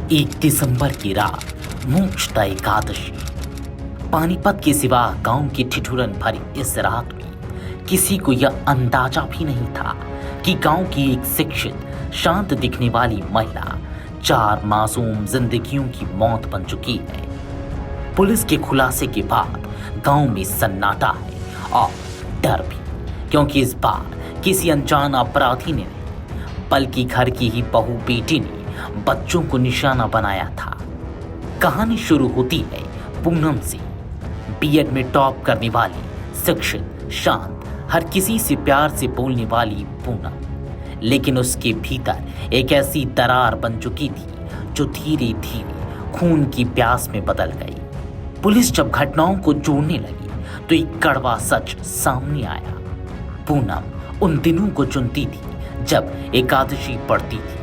1 दिसंबर की रात मोक्षदा एकादशी। पानीपत के सिवा गांव की ठिठुरन भरी इस रात में किसी को यह अंदाजा भी नहीं था कि गांव की एक शिक्षित शांत दिखने वाली महिला 4 मासूम जिंदगियों की मौत बन चुकी है। पुलिस के खुलासे के बाद गांव में सन्नाटा है और डर भी, क्योंकि इस बार किसी अनजान अपराधी ने नहीं बल्कि घर की ही बहू बेटी ने बच्चों को निशाना बनाया था। कहानी शुरू होती है पूनम से। बीएड में टॉप करने वाली, शिक्षित, शांत, हर किसी से प्यार से बोलने वाली पूनम, लेकिन उसके भीतर एक ऐसी दरार बन चुकी थी जो धीरे धीरे खून की प्यास में बदल गई। पुलिस जब घटनाओं को जोड़ने लगी तो एक कड़वा सच सामने आया। पूनम उन दिनों को चुनती थी जब एकादशी पड़ती थी।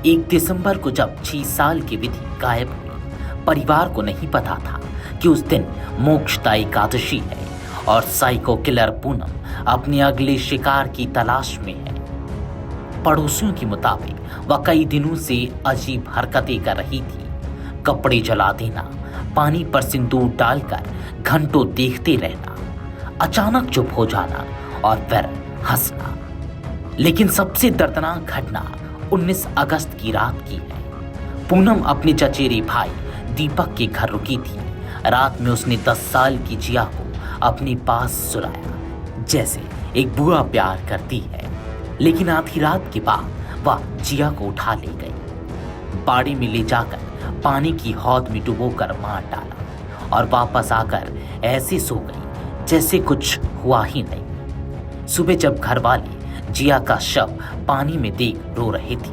1 दिसंबर को जब 6 साल की विधि गायब हुई, परिवार को नहीं पता था कि उस दिन मोक्षदा एकादशी है और साइको किलर पूनम अपने अगले शिकार की तलाश में है। पड़ोसियों के मुताबिक वह कई दिनों से अजीब हरकतें कर रही थी। कपड़े जला देना, पानी पर सिंदूर डालकर घंटों देखते रहना, अचानक चुप हो जाना और फिर हंसना। लेकिन सबसे दर्दनाक घटना 19 अगस्त की रात की है। पूनम अपने चचेरे भाई दीपक के घर रुकी थी। रात में उसने 10 साल की जिया को अपने पास सुलाया, जैसे एक बुआ प्यार करती है। लेकिन आधी रात के बाद वह जिया को उठा ले गई, बाड़ी में ले जाकर पानी की हौद में डुबोकर मार डाला और वापस आकर ऐसे सो गई जैसे कुछ हुआ ही नहीं। सुबह जब घर वाले जिया का शव पानी में देख रो रहे थे,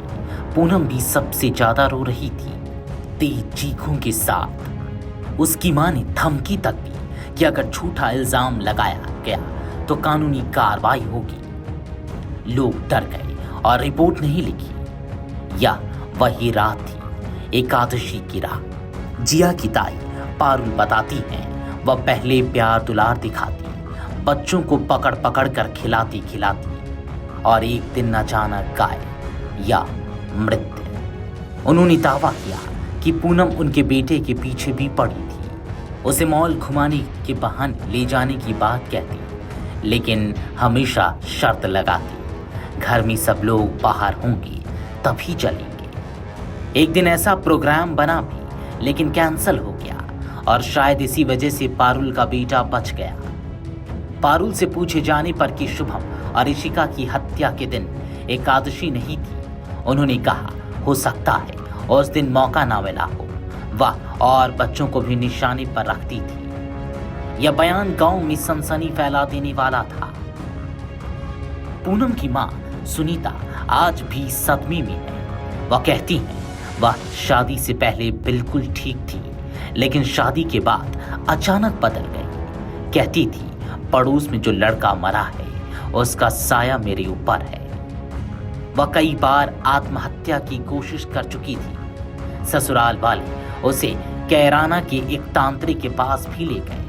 पूनम भी सबसे ज्यादा रो रही थी, तेज चीखों के साथ। उसकी मां ने धमकी तक दी कि अगर झूठा इल्जाम लगाया गया तो कानूनी कार्रवाई होगी। लोग डर गए और रिपोर्ट नहीं लिखी। यह वही रात थी, एकादशी की रात। जिया की ताई पारुल बताती हैं, वह पहले प्यार दुलार दिखाती, बच्चों को पकड़ पकड़ कर खिलाती खिलाती और एक दिन अचानक गायब या मृत्यु। उन्होंने दावा किया कि पूनम उनके बेटे के पीछे भी पड़ी थी, उसे मॉल घुमाने के बहाने ले जाने की बात कहती, लेकिन हमेशा शर्त लगाती, घर में सब लोग बाहर होंगे तभी चलेंगे। एक दिन ऐसा प्रोग्राम बना भी, लेकिन कैंसिल हो गया और शायद इसी वजह से पारुल का बेटा बच गया। पारुल से पूछे जाने पर कि शुभम और ऋषिका की हत्या के दिन एकादशी नहीं थी, उन्होंने कहा हो सकता है उस दिन मौका ना मिला हो। वह और बच्चों को भी निशाने पर रखती थी। यह बयान गांव में सनसनी फैला देने वाला था। पूनम की मां सुनीता आज भी सदमे में है। वह कहती है वह शादी से पहले बिल्कुल ठीक थी, लेकिन शादी के बाद अचानक बदल गई। कहती थी पड़ोस में जो लड़का मरा है उसका साया मेरे ऊपर है। वह कई बार आत्महत्या की कोशिश कर चुकी थी। ससुराल वाले उसे कैराना के एक तांत्रिक के पास भी ले गए,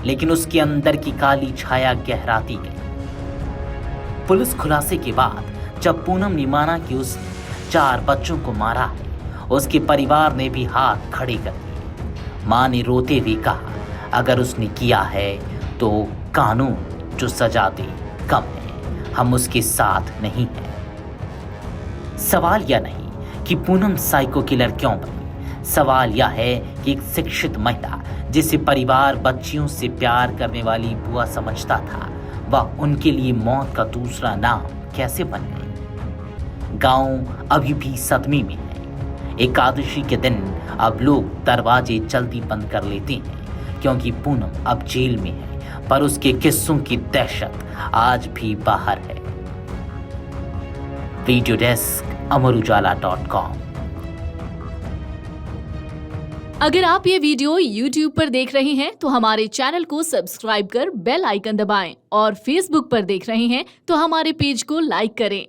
लेकिन उसके अंदर की काली छाया गहराती गई। पुलिस खुलासे के बाद जब पूनम ने माना कि उसने 4 बच्चों को मारा है, उसके परिवार ने भी हाथ खड़े कर दिए। मां ने रोते हुए कहा अगर उसने किया है तो कानून जो सजा दे कम है, हम उसके साथ नहीं हैं। सवाल यह नहीं कि पूनम साइको किलर क्यों बनी, सवाल यह है कि एक शिक्षित महिला जिसे परिवार बच्चियों से प्यार करने वाली बुआ समझता था, वह उनके लिए मौत का दूसरा नाम कैसे बन गई। गांव अभी भी सदमे में है। एकादशी के दिन अब लोग दरवाजे जल्दी बंद कर लेते हैं, क्योंकि पूनम अब जेल में है, पर उसके किस्सों की दहशत आज भी बाहर है। वीडियो डेस्क अमरउजाला.com। अगर आप ये वीडियो YouTube पर देख रहे हैं तो हमारे चैनल को सब्सक्राइब कर बेल आइकन दबाएं और Facebook पर देख रहे हैं तो हमारे पेज को लाइक करें।